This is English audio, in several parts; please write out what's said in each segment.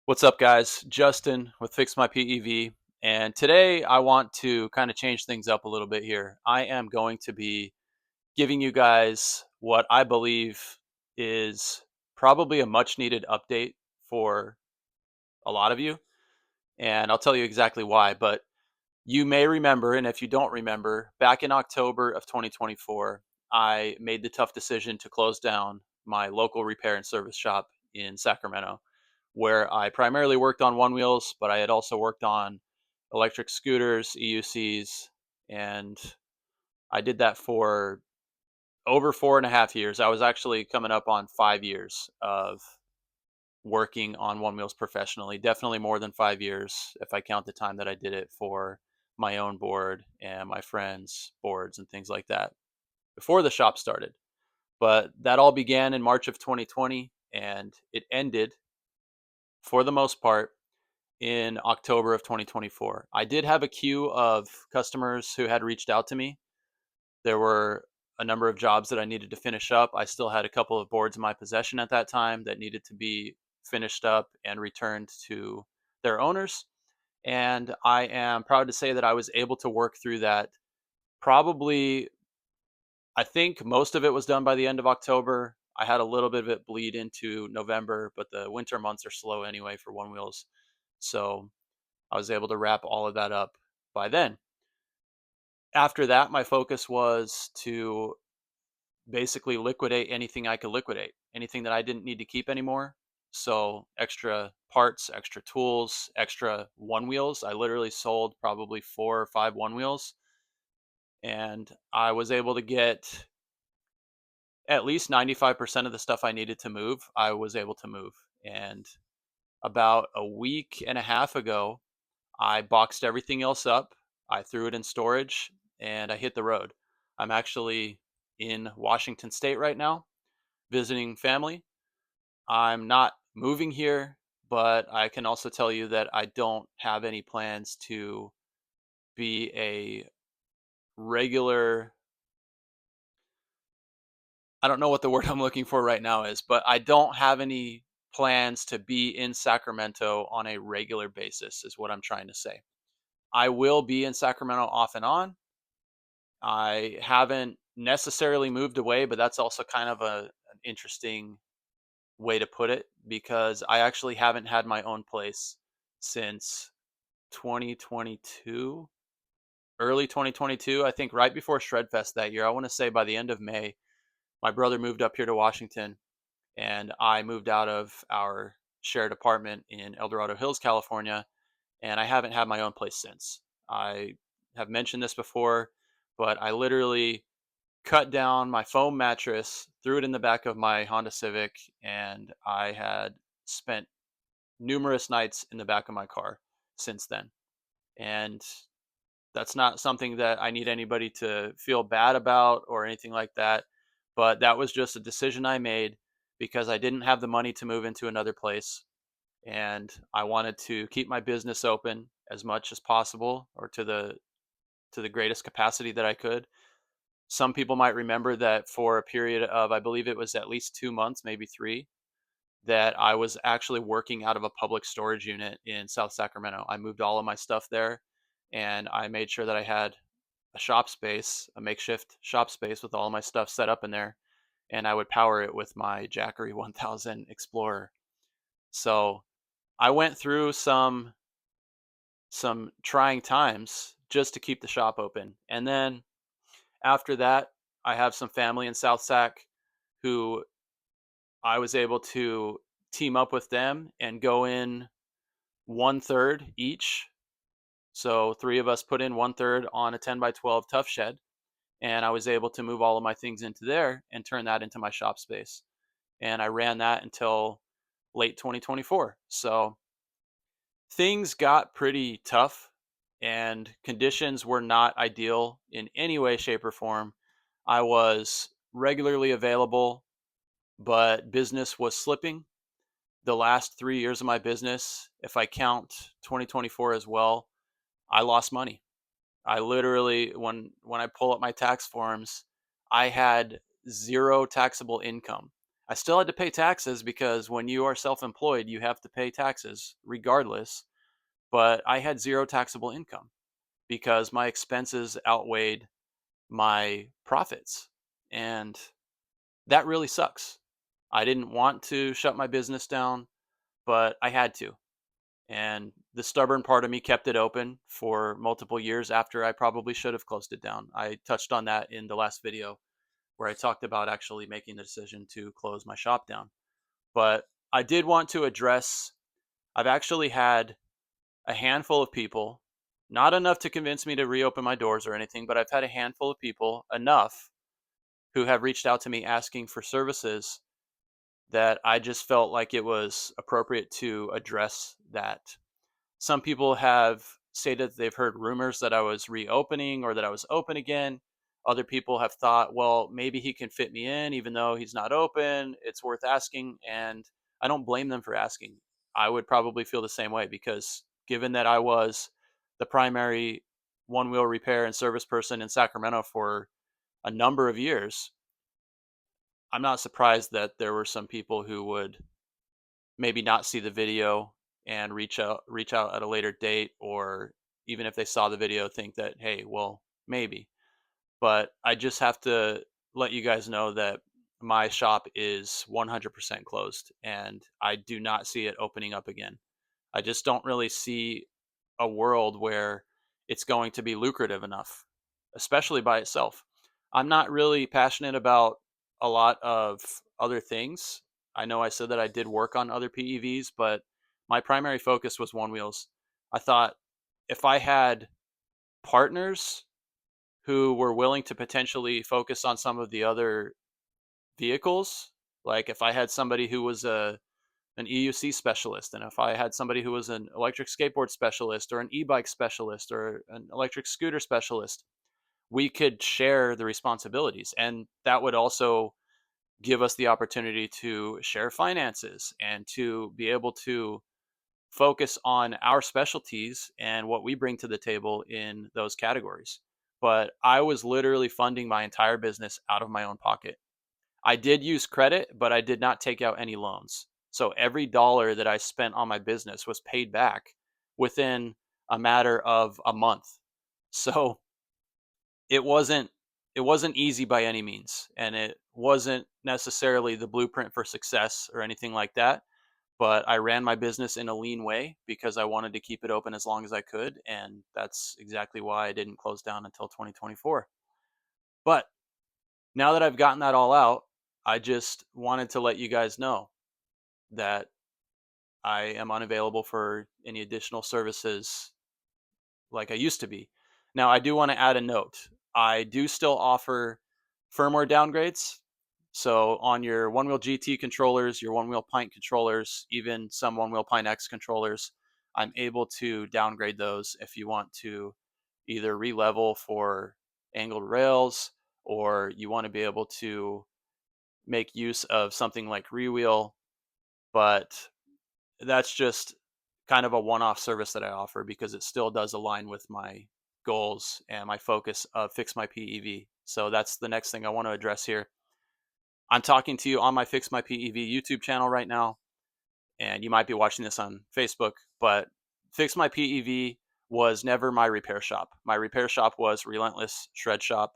What's up, guys? Justin with FixMyPEV, and today I want to kind of change things up a little bit here. I am going to be giving you guys what I believe is probably a much needed update for a lot of you, and I'll tell you exactly why. But you may remember, and if you don't remember, back in October of 2024, I made the tough decision to close down my local repair and service shop in Sacramento, where I primarily worked on one wheels, but I had also worked on electric scooters, EUCs, and I did that for over 4.5 years. I was actually coming up on 5 years of working on one wheels professionally. Definitely more than 5 years if I count the time that I did it for my own board and my friends' boards and things like that before the shop started. But that all began in March of 2020 and it ended for the most part in October of 2024. I did have a queue of customers who had reached out to me. There were a number of jobs that I needed to finish up. I still had a couple of boards in my possession at that time that needed to be finished up and returned to their owners. And I am proud to say that I was able to work through that. Probably, I think most of it was done by the end of October. I had a little bit of it bleed into November, but the winter months are slow anyway for one wheels. So I was able to wrap all of that up by then. After that, my focus was to basically liquidate anything I could liquidate, anything that I didn't need to keep anymore. So extra parts, extra tools, extra one wheels. I literally sold probably 4 or 5 one wheels, and I was able to get at least 95% of the stuff I needed to move. I was able to move. And about a week and a half ago, I boxed everything else up. I threw it in storage and I hit the road. I'm actually in Washington State right now visiting family. I'm not moving here, but I can also tell you that I don't have any plans to be a regular, I don't know what the word I'm looking for right now is, but I don't have any plans to be in Sacramento on a regular basis, is what I'm trying to say. I will be in Sacramento off and on. I haven't necessarily moved away, but that's also kind of an interesting way to put it because I actually haven't had my own place since 2022, early 2022. I think right before Shredfest that year. I want to say by the end of May, my brother moved up here to Washington and I moved out of our shared apartment in El Dorado Hills, California, and I haven't had my own place since. I have mentioned this before, but I literally cut down my foam mattress, threw it in the back of my Honda Civic, and I had spent numerous nights in the back of my car since then. And that's not something that I need anybody to feel bad about or anything like that. But that was just a decision I made because I didn't have the money to move into another place. And I wanted to keep my business open as much as possible or to the greatest capacity that I could. Some people might remember that for a period of, I believe it was at least 2 months, maybe three, that I was actually working out of a public storage unit in South Sacramento. I moved all of my stuff there and I made sure that I had a shop space, a makeshift shop space with all my stuff set up in there. And I would power it with my Jackery 1000 Explorer. So I went through some trying times just to keep the shop open. And then after that, I have some family in South Sac who I was able to team up with them and go in 1/3 each. So three of us put in 1/3 on a 10 by 12 tough shed, and I was able to move all of my things into there and turn that into my shop space. And I ran that until late 2024. So things got pretty tough and conditions were not ideal in any way, shape, or form. I was regularly available, but business was slipping. The last 3 years of my business, if I count 2024 as well, I lost money. I literally, when I pull up my tax forms, I had zero taxable income. I still had to pay taxes because when you are self-employed, you have to pay taxes regardless. But I had zero taxable income because my expenses outweighed my profits. And that really sucks. I didn't want to shut my business down, but I had to. And the stubborn part of me kept it open for multiple years after I probably should have closed it down. I touched on that in the last video where I talked about actually making the decision to close my shop down. But I did want to address, I've actually had a handful of people, not enough to convince me to reopen my doors or anything, but I've had a handful of people enough who have reached out to me asking for services that I just felt like it was appropriate to address that. Some people have stated that they've heard rumors that I was reopening or that I was open again. Other people have thought, well, maybe he can fit me in even though he's not open. It's worth asking. And I don't blame them for asking. I would probably feel the same way because given that I was the primary one wheel repair and service person in Sacramento for a number of years, I'm not surprised that there were some people who would maybe not see the video and reach out at a later date, or even if they saw the video think that, hey, well, maybe. But I just have to let you guys know that my shop is 100% closed and I do not see it opening up again. I just don't really see a world where it's going to be lucrative enough, especially by itself. I'm not really passionate about a lot of other things. I know I said that I did work on other PEVs, but my primary focus was one wheels. I thought if I had partners who were willing to potentially focus on some of the other vehicles, like if I had somebody who was an EUC specialist, and if I had somebody who was an electric skateboard specialist or an e-bike specialist or an electric scooter specialist, we could share the responsibilities. And that would also give us the opportunity to share finances and to be able to focus on our specialties and what we bring to the table in those categories. But I was literally funding my entire business out of my own pocket. I did use credit, but I did not take out any loans. So every dollar that I spent on my business was paid back within a matter of a month. So it wasn't it wasn't easy by any means, and it wasn't necessarily the blueprint for success or anything like that, but I ran my business in a lean way because I wanted to keep it open as long as I could, and that's exactly why I didn't close down until 2024. But now that I've gotten that all out, I just wanted to let you guys know that I am unavailable for any additional services like I used to be. Now, I do want to add a note. I do still offer firmware downgrades. So on your One Wheel GT controllers, your One Wheel Pint controllers, even some One Wheel Pint X controllers, I'm able to downgrade those if you want to either re-level for angled rails, or you want to be able to make use of something like Rewheel. But that's just kind of a one-off service that I offer because it still does align with my goals and my focus of Fix My PEV. So that's the next thing I want to address here. I'm talking to you on my Fix My PEV YouTube channel right now, and you might be watching this on Facebook, but Fix My PEV was never my repair shop. My repair shop was Relentless Shred Shop,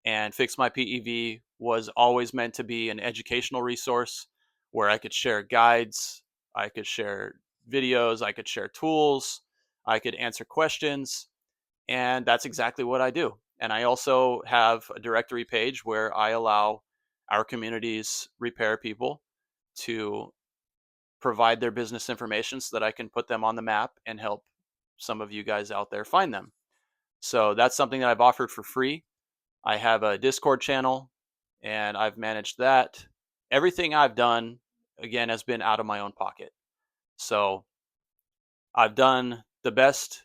and Fix My PEV was always meant to be an educational resource where I could share guides, I could share videos, I could share tools, I could answer questions, and that's exactly what I do. And I also have a directory page where I allow our community's repair people to provide their business information so that I can put them on the map and help some of you guys out there find them. So that's something that I've offered for free. I have a Discord channel and I've managed that. Everything I've done, again, has been out of my own pocket. So I've done the best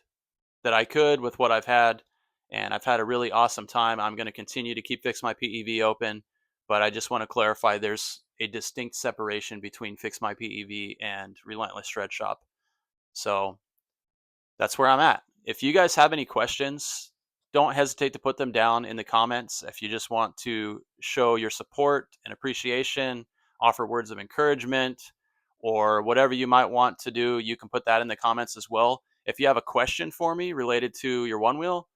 that I could with what I've had, and I've had a really awesome time. I'm going to continue to keep Fix My PEV open, but I just want to clarify there's a distinct separation between Fix My PEV and Relentless Shred Shop. So that's where I'm at. If you guys have any questions, don't hesitate to put them down in the comments. If you just want to show your support and appreciation offer words of encouragement or whatever you might want to do, you can put that in the comments as well. If you have a question for me related to your one wheel,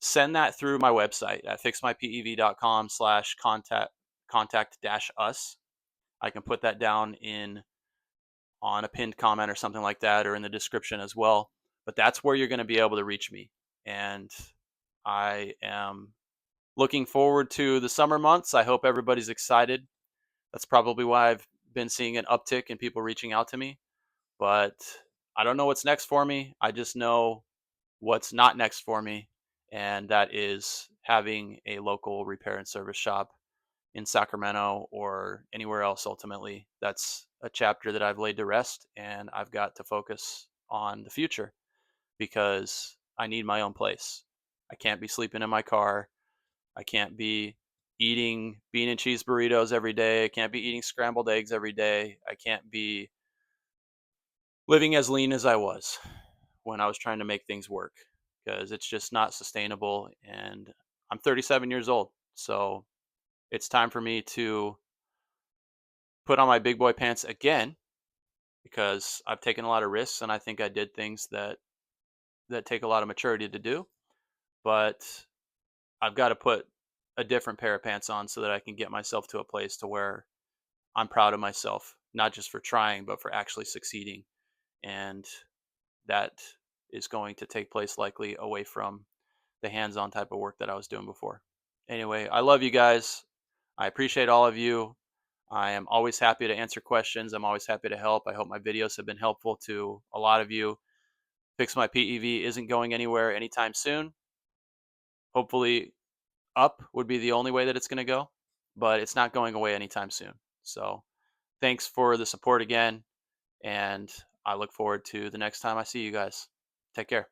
send that through my website at fixmypev.com/contact dash us. I can put that down in on a pinned comment or something like that, or in the description as well. But that's where you're going to be able to reach me. And I am looking forward to the summer months. I hope everybody's excited. That's probably why I've been seeing an uptick in people reaching out to me. But I don't know what's next for me. I just know what's not next for me. And that is having a local repair and service shop in Sacramento or anywhere else ultimately. That's a chapter that I've laid to rest, and I've got to focus on the future because I need my own place. I can't be sleeping in my car. I can't be eating bean and cheese burritos every day. I can't be eating scrambled eggs every day. I can't be living as lean as I was when I was trying to make things work because it's just not sustainable. And I'm 37 years old. So it's time for me to put on my big boy pants again because I've taken a lot of risks and I think I did things that take a lot of maturity to do. But I've got to put a different pair of pants on so that I can get myself to a place to where I'm proud of myself, not just for trying, but for actually succeeding. And that is going to take place likely away from the hands-on type of work that I was doing before. Anyway, I love you guys. I appreciate all of you. I am always happy to answer questions. I'm always happy to help. I hope my videos have been helpful to a lot of you. Fix My PEV isn't going anywhere anytime soon. Hopefully, up would be the only way that it's going to go, but it's not going away anytime soon. So, thanks for the support again, and I look forward to the next time I see you guys. Take care.